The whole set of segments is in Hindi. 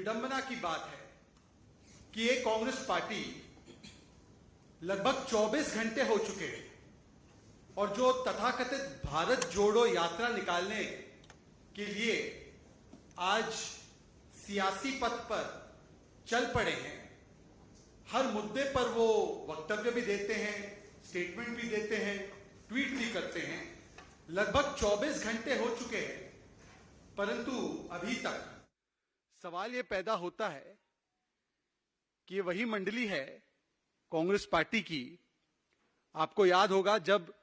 विडंबना की बात है कि ये कांग्रेस पार्टी लगभग 24 घंटे हो चुके हैं और जो तथाकथित भारत जोड़ो यात्रा निकालने के लिए आज सियासी पथ पर चल पड़े हैं। हर मुद्दे पर वो वक्तव्य भी देते हैं, स्टेटमेंट भी देते हैं, ट्वीट भी करते हैं। लगभग 24 घंटे हो चुके हैं, परंतु अभी तक सवाल ये पैदा होता है कि ये वही मंडली है कांग्रेस पार्टी की। आपको याद होगा जब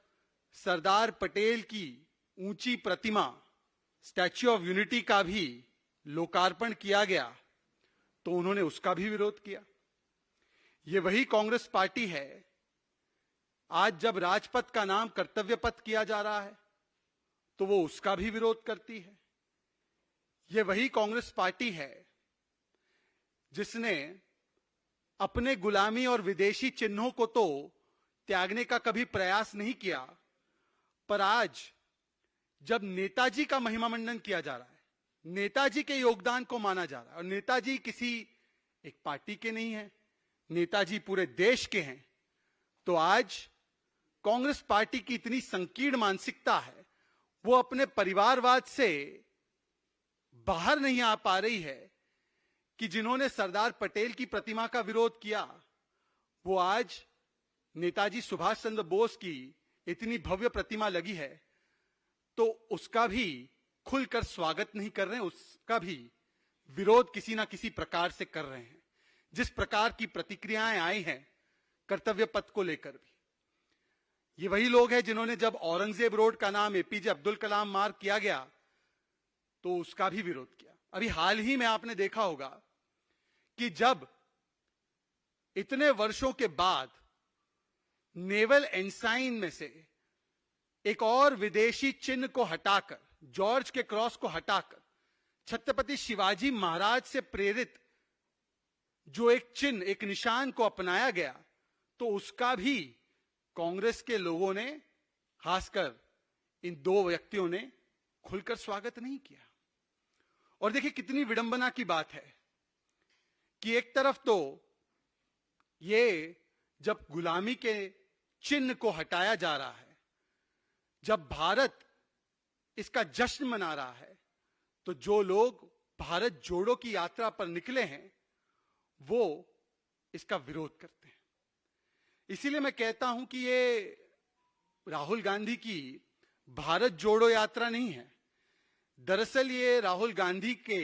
सरदार पटेल की ऊंची प्रतिमा स्टैच्यू ऑफ यूनिटी का भी लोकार्पण किया गया तो उन्होंने उसका भी विरोध किया। ये वही कांग्रेस पार्टी है आज जब राजपथ का नाम कर्तव्य पथ किया जा रहा है तो वो उसका भी विरोध करती है। ये वही कांग्रेस पार्टी है जिसने अपने गुलामी और विदेशी चिन्हों को तो त्यागने का कभी प्रयास नहीं किया, पर आज जब नेताजी का महिमा मंडन किया जा रहा है, नेताजी के योगदान को माना जा रहा है, और नेताजी किसी एक पार्टी के नहीं है, नेताजी पूरे देश के हैं, तो आज कांग्रेस पार्टी की इतनी संकीर्ण मानसिकता है, वो अपने परिवारवाद से बाहर नहीं आ पा रही है कि जिन्होंने सरदार पटेल की प्रतिमा का विरोध किया वो आज नेताजी सुभाष चंद्र बोस की इतनी भव्य प्रतिमा लगी है तो उसका भी खुलकर स्वागत नहीं कर रहे हैं, उसका भी विरोध किसी ना किसी प्रकार से कर रहे हैं। जिस प्रकार की प्रतिक्रियाएं आई हैं कर्तव्य पथ को लेकर भी, ये वही लोग हैं जिन्होंने जब औरंगजेब रोड का नाम एपीजे अब्दुल कलाम मार्ग किया गया तो उसका भी विरोध किया। अभी हाल ही में आपने देखा होगा कि जब इतने वर्षों के बाद नेवल एंसाइन में से एक और विदेशी चिन्ह को हटाकर, जॉर्ज के क्रॉस को हटाकर छत्रपति शिवाजी महाराज से प्रेरित जो एक चिन्ह, एक निशान को अपनाया गया तो उसका भी कांग्रेस के लोगों ने, खासकर इन दो व्यक्तियों ने खुलकर स्वागत नहीं किया। और देखिए कितनी विडंबना की बात है कि एक तरफ तो ये जब गुलामी के चिन्ह को हटाया जा रहा है, जब भारत इसका जश्न मना रहा है, तो जो लोग भारत जोड़ो की यात्रा पर निकले हैं वो इसका विरोध करते हैं। इसीलिए मैं कहता हूं कि ये राहुल गांधी की भारत जोड़ो यात्रा नहीं है, दरअसल ये राहुल गांधी के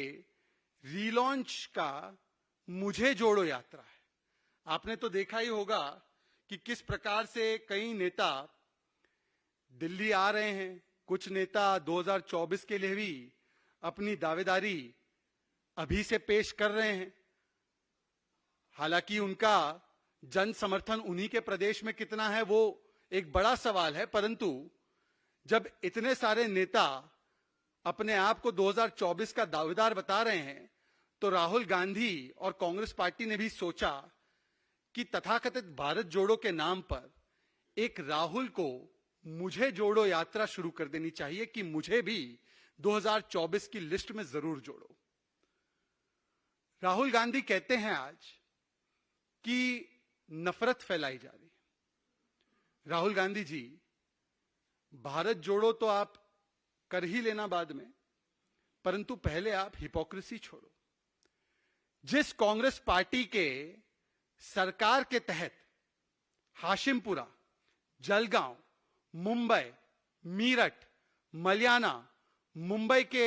रीलॉन्च का मुझे जोड़ो यात्रा है। आपने तो देखा ही होगा कि किस प्रकार से कई नेता दिल्ली आ रहे हैं, कुछ नेता 2024 के लिए भी अपनी दावेदारी अभी से पेश कर रहे हैं। हालांकि उनका जन समर्थन उन्हीं के प्रदेश में कितना है वो एक बड़ा सवाल है, परंतु जब इतने सारे नेता अपने आप को 2024 का दावेदार बता रहे हैं तो राहुल गांधी और कांग्रेस पार्टी ने भी सोचा कि तथाकथित भारत जोड़ो के नाम पर एक राहुल को मुझे जोड़ो यात्रा शुरू कर देनी चाहिए कि मुझे भी 2024 की लिस्ट में जरूर जोड़ो। राहुल गांधी कहते हैं आज कि नफरत फैलाई जा रही है। राहुल गांधी जी, भारत जोड़ो तो आप कर ही लेना बाद में, परंतु पहले आप हिपोक्रेसी छोड़ो। जिस कांग्रेस पार्टी के सरकार के तहत हाशिमपुरा, जलगांव, मुंबई, मीरठ, मलियाना, मुंबई के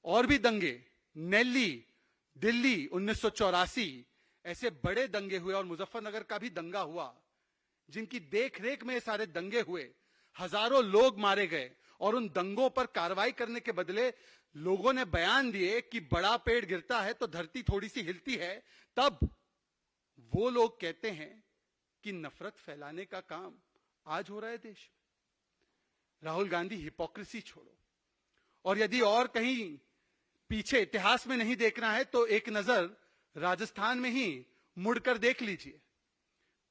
और भी दंगे, नेल्ली, दिल्ली 1984 ऐसे बड़े दंगे हुए और मुजफ्फरनगर का भी दंगा हुआ, जिनकी देखरेख में ये सारे दंगे हुए, हजारों लोग मारे गए और उन दंगों पर कार्रवाई करने के बदले लोगों ने बयान दिए कि बड़ा पेड़ गिरता है तो धरती थोड़ी सी हिलती है, तब वो लोग कहते हैं कि नफरत फैलाने का काम आज हो रहा है देश में। राहुल गांधी, हिपोक्रेसी छोड़ो। और यदि और कहीं पीछे इतिहास में नहीं देखना है तो एक नजर राजस्थान में ही मुड़कर देख लीजिए।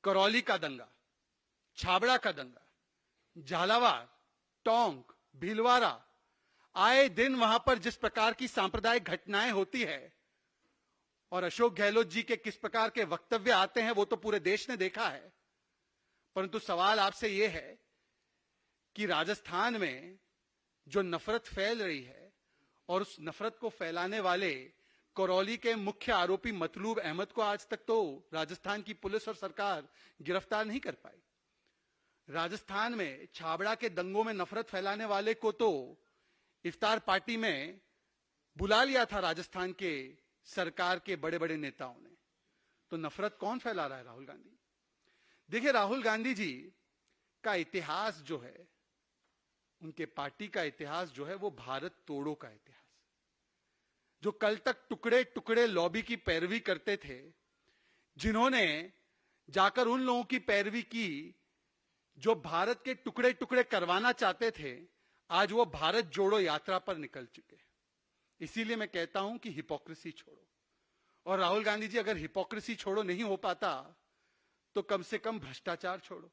करौली का दंगा, छाबड़ा का दंगा, झालावाड़, टोंक, भीलवाड़ा, आए दिन वहां पर जिस प्रकार की सांप्रदायिक घटनाएं होती है और अशोक गहलोत जी के किस प्रकार के वक्तव्य आते हैं वो तो पूरे देश ने देखा है। परंतु सवाल आपसे यह है कि राजस्थान में जो नफरत फैल रही है और उस नफरत को फैलाने वाले करौली के मुख्य आरोपी मतलूब अहमद को आज तक तो राजस्थान की पुलिस और सरकार गिरफ्तार नहीं कर पाई। राजस्थान में छाबड़ा के दंगों में नफरत फैलाने वाले को तो इफ्तार पार्टी में बुला लिया था राजस्थान के सरकार के बड़े बड़े नेताओं ने। तो नफरत कौन फैला रहा है? राहुल गांधी। देखिए, राहुल गांधी जी का इतिहास जो है, उनके पार्टी का इतिहास जो है, वो भारत तोड़ो का इतिहास, जो कल तक टुकड़े टुकड़े लॉबी की पैरवी करते थे, जिन्होंने जाकर उन लोगों की पैरवी की जो भारत के टुकड़े टुकड़े करवाना चाहते थे, आज वो भारत जोड़ो यात्रा पर निकल चुके हैं। इसीलिए मैं कहता हूं कि हिपोक्रेसी छोड़ो। और राहुल गांधी जी, अगर हिपोक्रेसी छोड़ो नहीं हो पाता तो कम से कम भ्रष्टाचार छोड़ो,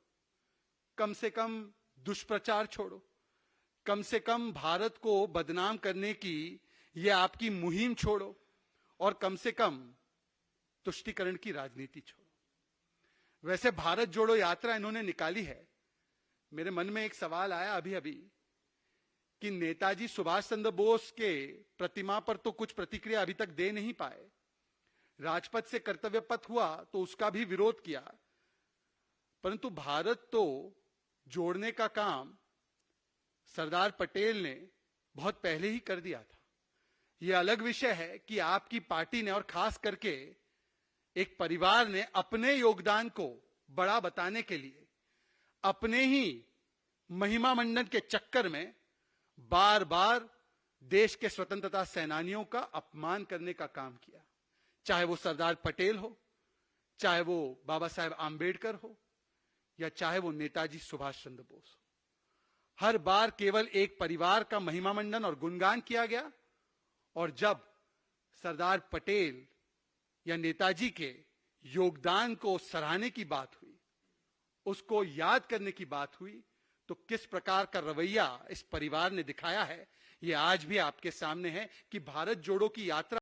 कम से कम दुष्प्रचार छोड़ो, कम से कम भारत को बदनाम करने की यह आपकी मुहिम छोड़ो, और कम से कम तुष्टीकरण की राजनीति छोड़ो। वैसे भारत जोड़ो यात्रा इन्होंने निकाली है। मेरे मन में एक सवाल आया अभी अभी कि नेताजी सुभाष चंद्र बोस के प्रतिमा पर तो कुछ प्रतिक्रिया अभी तक दे नहीं पाए। राजपथ से कर्तव्य पथ हुआ तो उसका भी विरोध किया, परंतु भारत तो जोड़ने का काम सरदार पटेल ने बहुत पहले ही कर दिया था। यह अलग विषय है कि आपकी पार्टी ने और खास करके एक परिवार ने अपने योगदान को बड़ा बताने के लिए अपने ही महिमा मंडन के चक्कर में बार बार देश के स्वतंत्रता सेनानियों का अपमान करने का काम किया। चाहे वो सरदार पटेल हो, चाहे वो बाबा साहेब आंबेडकर हो, या चाहे वो नेताजी सुभाष चंद्र बोस हो। हर बार केवल एक परिवार का महिमा मंडन और गुणगान किया गया, और जब सरदार पटेल या नेताजी के योगदान को सराहने की बात हुई, उसको याद करने की बात हुई, तो किस प्रकार का रवैया इस परिवार ने दिखाया है, यह आज भी आपके सामने है कि भारत जोड़ो की यात्रा